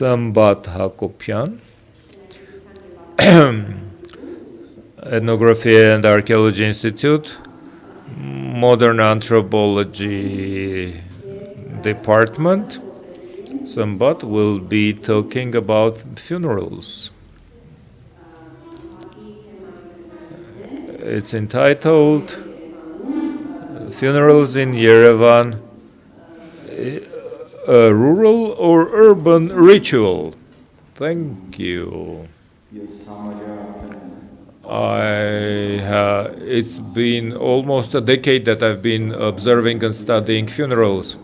Smbat Hakobian, Ethnography and Archaeology Institute, Modern Anthropology Department. Smbat will be talking about funerals. It's entitled Funerals in Yerevan, a rural or urban ritual. Thank you. It's been almost a decade that I've been observing and studying funerals.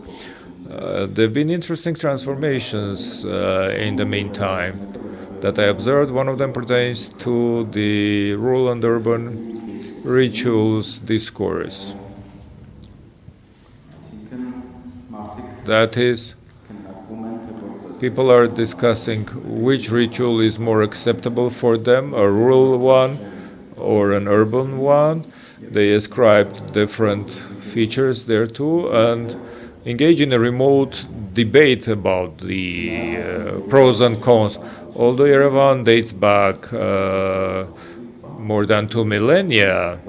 There have been interesting transformations in the meantime that I observed. One of them pertains to the rural and urban rituals discourse. That is, people are discussing which ritual is more acceptable for them, a rural one or an urban one. They ascribed different features there too and engage in a remote debate about the pros and cons. Although Yerevan dates back more than 2 millennia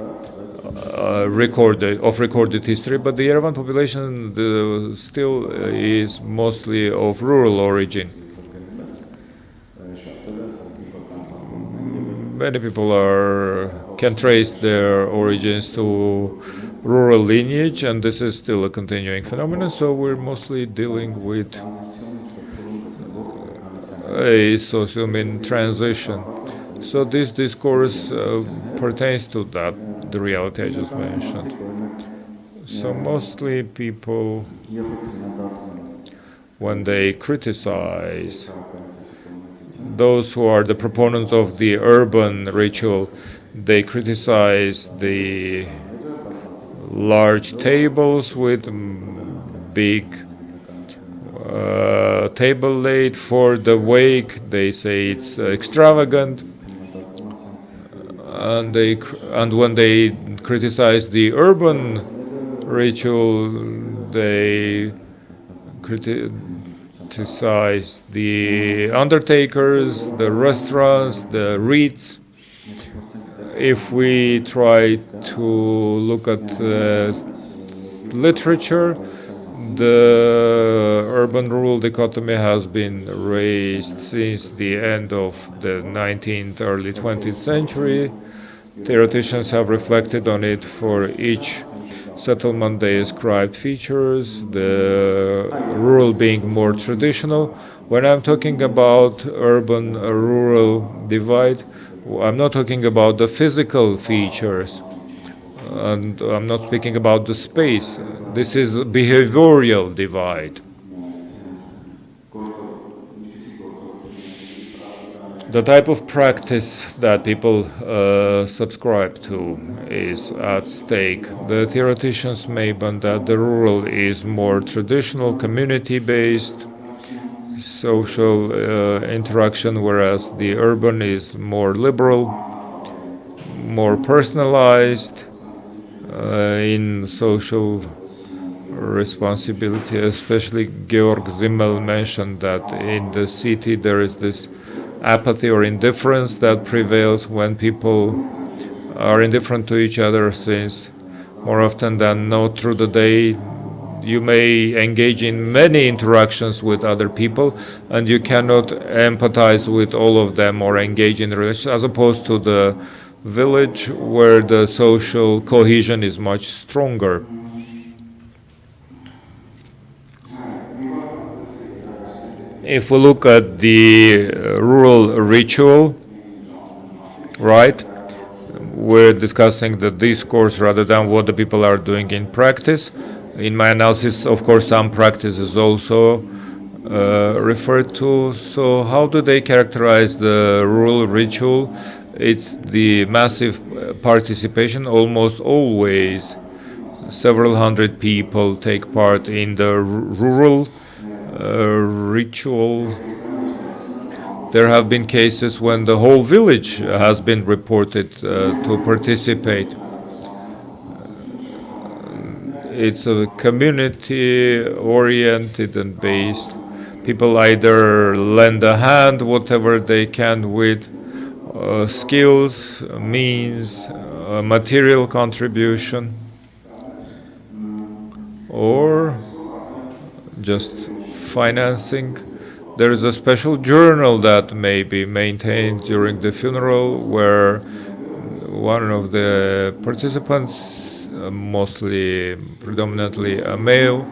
recorded history, but the Yerevan population still is mostly of rural origin. Many people can trace their origins to rural lineage, and this is still a continuing phenomenon, so we're mostly dealing with a socium in transition. So this discourse pertains to that, the reality I just mentioned. So mostly people, when they criticize those who are the proponents of the urban ritual, they criticize the large tables with big table laid for the wake. They say it's extravagant. And when they criticize the urban ritual, they criticize the undertakers, the restaurants, the rites. If we try to look at literature, the urban-rural dichotomy has been raised since the end of the 19th, early 20th century. Theoreticians have reflected on it. For each settlement they ascribed features, the rural being more traditional. When I'm talking about urban-rural divide, I'm not talking about the physical features, and I'm not speaking about the space. This is a behavioral divide. The type of practice that people subscribe to is at stake. The theoreticians maintain that the rural is more traditional, community-based, social interaction, whereas the urban is more liberal, more personalized in social responsibility. Especially Georg Simmel mentioned that in the city there is this apathy or indifference that prevails when people are indifferent to each other, since more often than not through the day you may engage in many interactions with other people and you cannot empathize with all of them or engage in relations, as opposed to the village where the social cohesion is much stronger. If we look at the rural ritual, right, we're discussing the discourse rather than what the people are doing in practice. In my analysis, of course, some practice is also referred to. So how do they characterize the rural ritual? It's the massive participation. Almost always several hundred people take part in the rural ritual. There have been cases when the whole village has been reported to participate. It's a community-oriented and based. People either lend a hand, whatever they can, with skills, means, material contribution, or just financing. There is a special journal that may be maintained during the funeral where one of the participants, mostly predominantly a male,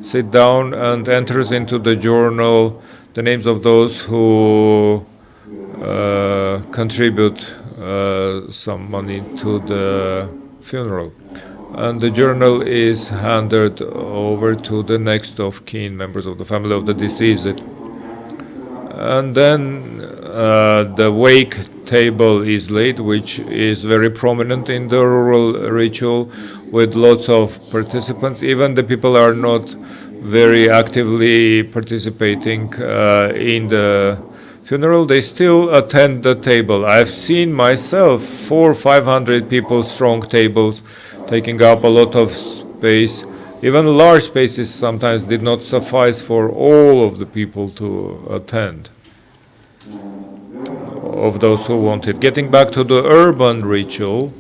sit down and enters into the journal the names of those who contribute some money to the funeral. And the journal is handed over to the next of kin, members of the family of the deceased. And then the wake table is laid, which is very prominent in the rural ritual, with lots of participants. Even the people are not very actively participating in the funeral, they still attend the table. I've seen myself 400 or 500 people strong tables taking up a lot of space. Even large spaces sometimes did not suffice for all of the people to attend, of those who wanted. Getting back to the urban ritual,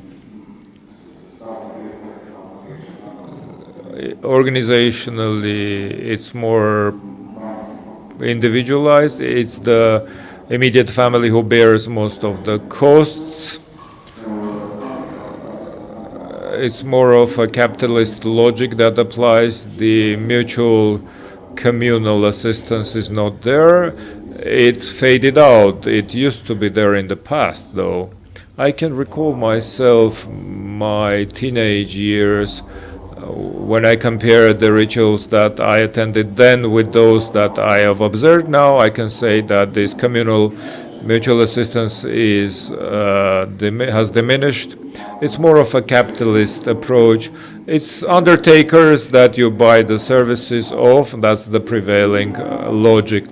organizationally it's more individualized. It's the immediate family who bears most of the costs. It's more of a capitalist logic that applies. The mutual communal assistance is not there. It faded out. It used to be there in the past, though. I can recall myself, my teenage years, when I compare the rituals that I attended then with those that I have observed now. I can say that this communal mutual assistance has diminished. It's more of a capitalist approach. It's undertakers that you buy the services of. That's the prevailing logic.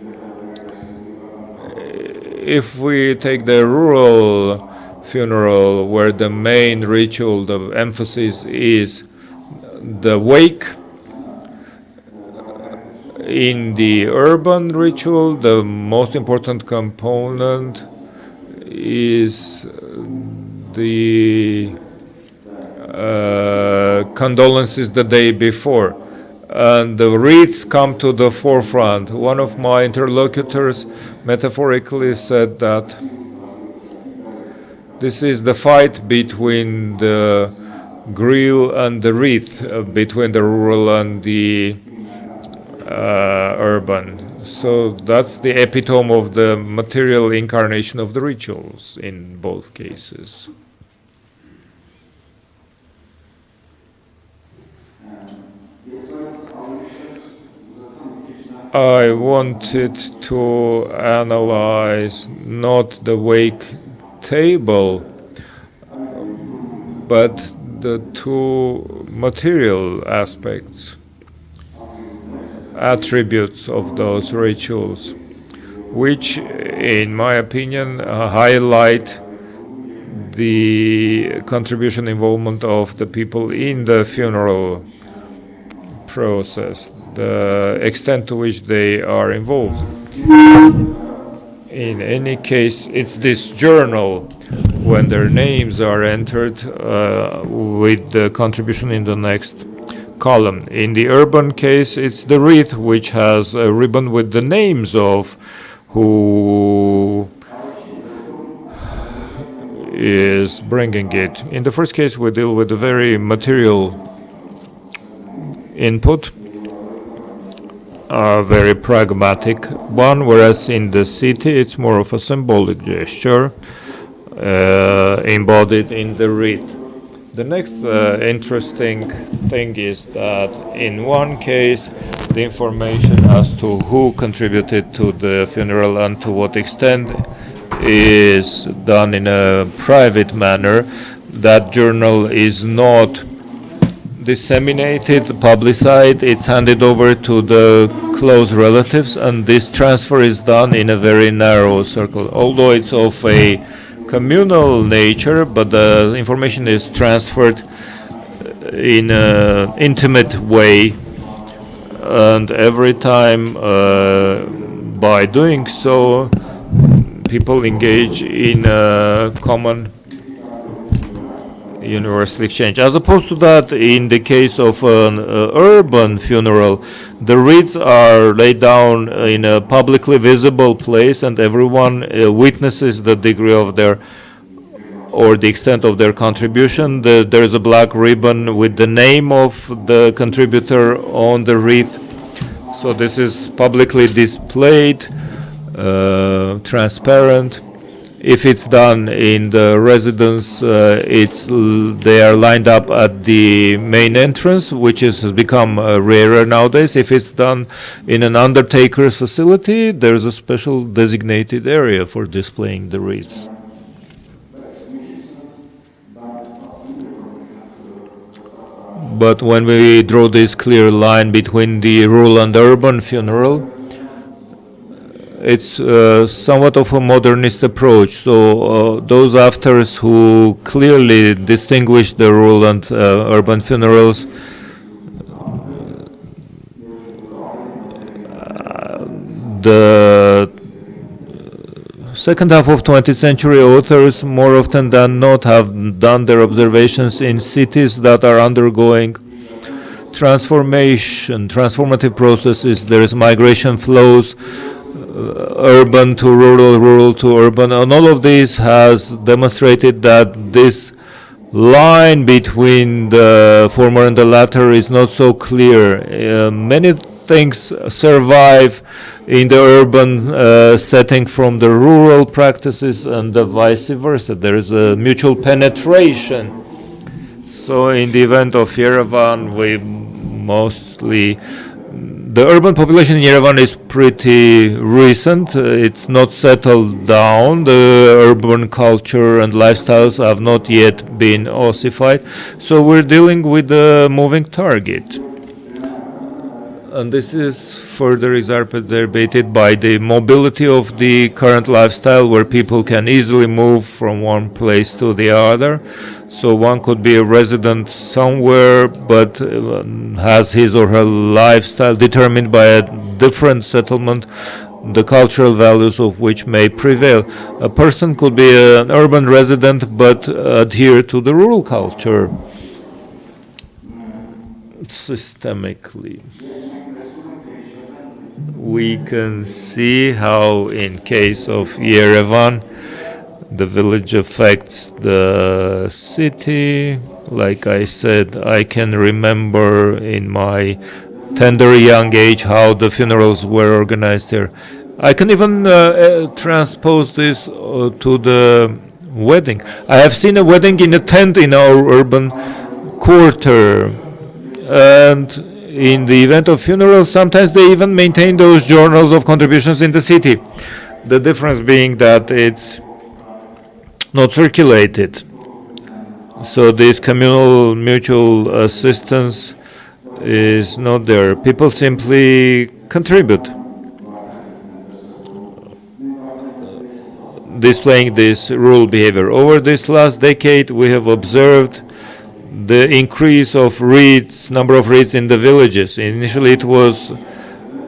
If we take the rural funeral, where the main ritual, the emphasis is the wake, in the urban ritual, the most important component is the condolences the day before, and the wreaths come to the forefront. One of my interlocutors metaphorically said that this is the fight between the grill and the wreath, between the rural and the urban. So that's the epitome of the material incarnation of the rituals in both cases. I wanted to analyze not the wake table, but the two material aspects, attributes of those rituals, which, in my opinion, highlight the contribution involvement of the people in the funeral process, the extent to which they are involved. In any case, it's this journal, when their names are entered with the contribution in the next column. In the urban case, it's the wreath, which has a ribbon with the names of who is bringing it. In the first case, we deal with a very material input, a very pragmatic one, whereas in the city it's more of a symbolic gesture embodied in the wreath. The next interesting thing is that in one case the information as to who contributed to the funeral and to what extent is done in a private manner. That journal is not disseminated, publicized, it's handed over to the close relatives, and this transfer is done in a very narrow circle. Although it's of a communal nature, but the information is transferred in an intimate way, and every time By doing so, people engage in a common universal exchange. As opposed to that, in the case of an urban funeral, the wreaths are laid down in a publicly visible place, and everyone witnesses the degree of their or the extent of their contribution. There is a black ribbon with the name of the contributor on the wreath. So this is publicly displayed, transparent. If it's done in the residence, they are lined up at the main entrance, which has become rarer nowadays. If it's done in an undertaker's facility, there's a special designated area for displaying the wreaths. But when we draw this clear line between the rural and urban funeral, it's somewhat of a modernist approach. So those authors who clearly distinguish the rural and urban funerals the second half of 20th century authors more often than not have done their observations in cities that are undergoing transformative processes. There is migration flows, urban to rural, rural to urban, and all of this has demonstrated that this line between the former and the latter is not so clear. Many things survive in the urban setting from the rural practices, and the vice versa. There is a mutual penetration. So in the event of Yerevan, we mostly the urban population in Yerevan is pretty recent. It's not settled down. The urban culture and lifestyles have not yet been ossified. So we're dealing with a moving target. And this is further exacerbated by the mobility of the current lifestyle, where people can easily move from one place to the other. So one could be a resident somewhere, but has his or her lifestyle determined by a different settlement, the cultural values of which may prevail. A person could be an urban resident, but adhere to the rural culture systemically. We can see how, in case of Yerevan, the village affects the city. Like I said, I can remember in my tender young age how the funerals were organized here. I can even transpose this to the wedding. I have seen a wedding in a tent in our urban quarter, and in the event of funerals, sometimes they even maintain those journals of contributions in the city. The difference being that it's not circulated. So this communal mutual assistance is not there. People simply contribute, displaying this rural behavior. Over this last decade, we have observed the increase of wreaths, number of wreaths in the villages. Initially it was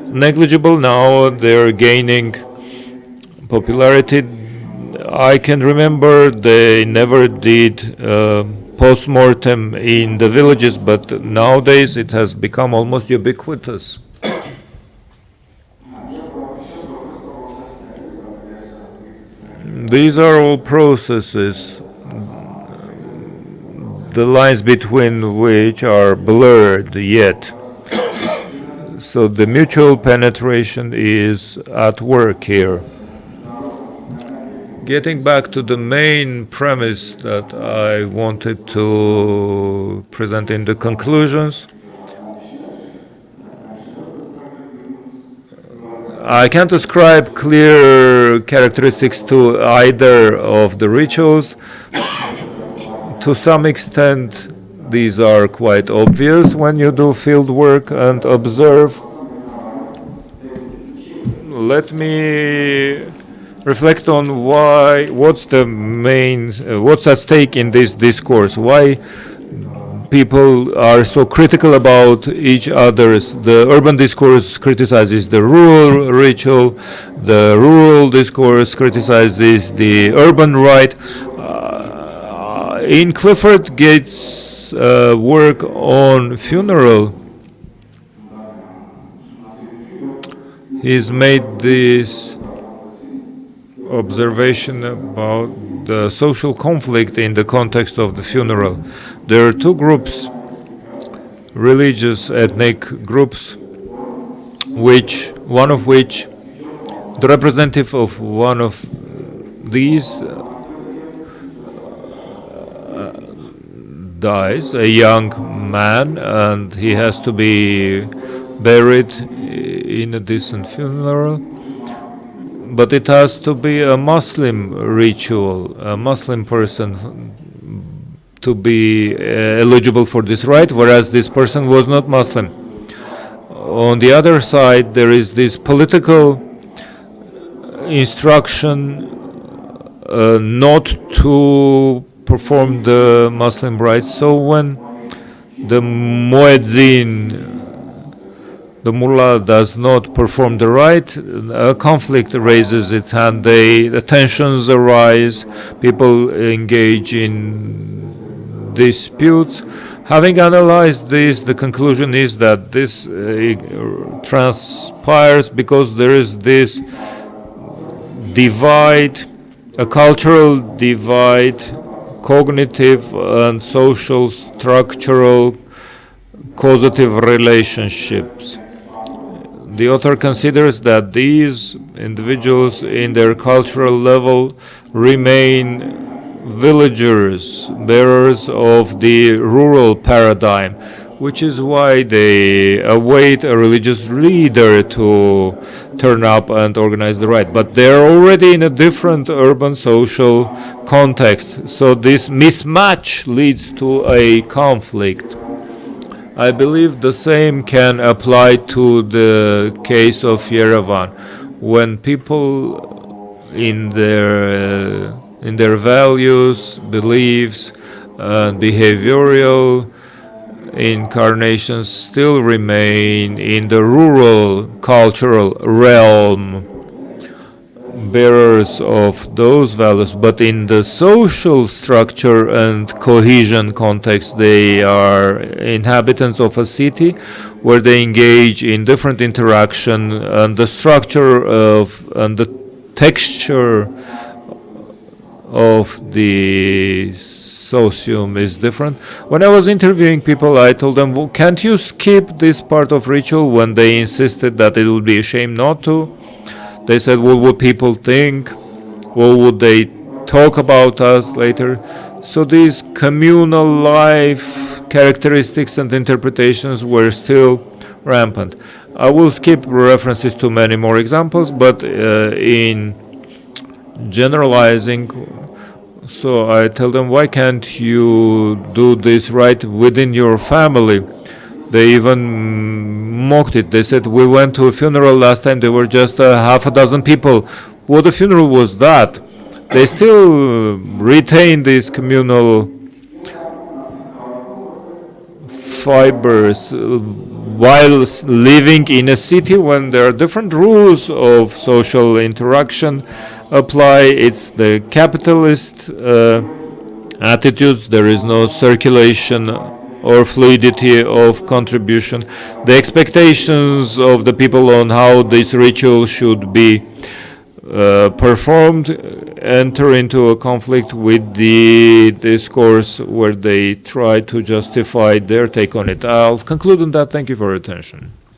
negligible, now they're gaining popularity. I can remember they never did post-mortem in the villages, but nowadays it has become almost ubiquitous. These are all processes, the lines between which are blurred yet. So the mutual penetration is at work here. Getting back to the main premise that I wanted to present in the conclusions, I can't ascribe clear characteristics to either of the rituals. To some extent, these are quite obvious when you do field work and observe. Let me reflect on what's at stake in this discourse. Why people are so critical about each other's. The urban discourse criticizes the rural ritual, the rural discourse criticizes the urban rite. In Clifford Gates' work on funeral, he's made this observation about the social conflict in the context of the funeral. There are two groups, religious ethnic groups, one of which, the representative of one of these dies, a young man, and he has to be buried in a decent funeral. But it has to be a Muslim ritual, a Muslim person to be eligible for this rite, whereas this person was not Muslim. On the other side, there is this political instruction not to perform the Muslim rites. So when the muezzin, the mullah, does not perform the rite, a conflict raises its hand. The tensions arise, people engage in disputes. Having analyzed this, the conclusion is that this transpires because there is this divide, a cultural divide, cognitive and social structural causative relationships. The author considers that these individuals in their cultural level remain villagers, bearers of the rural paradigm, which is why they await a religious leader to turn up and organize the rite. But they're already in a different urban social context, so this mismatch leads to a conflict. I believe the same can apply to the case of Yerevan. When people in their values, beliefs, and behavioral incarnations still remain in the rural cultural realm, bearers of those values, but in the social structure and cohesion context, they are inhabitants of a city where they engage in different interaction, and the structure of and the texture of the socium is different. When I was interviewing people, I told them, well, can't you skip this part of ritual? When they insisted that it would be a shame not to, they said, what would people think? What would they talk about us later? So these communal life characteristics and interpretations were still rampant. I will skip references to many more examples, but in generalizing, so I tell them, why can't you do this right within your family? They even mocked it. They said, we went to a funeral last time, there were just half a dozen people. What a funeral was that? They still retain these communal fibers while living in a city when there are different rules of social interaction apply. It's the capitalist attitudes. There is no circulation or fluidity of contribution. The expectations of the people on how this ritual should be performed enter into a conflict with the discourse where they try to justify their take on it. I'll conclude on that. Thank you for your attention.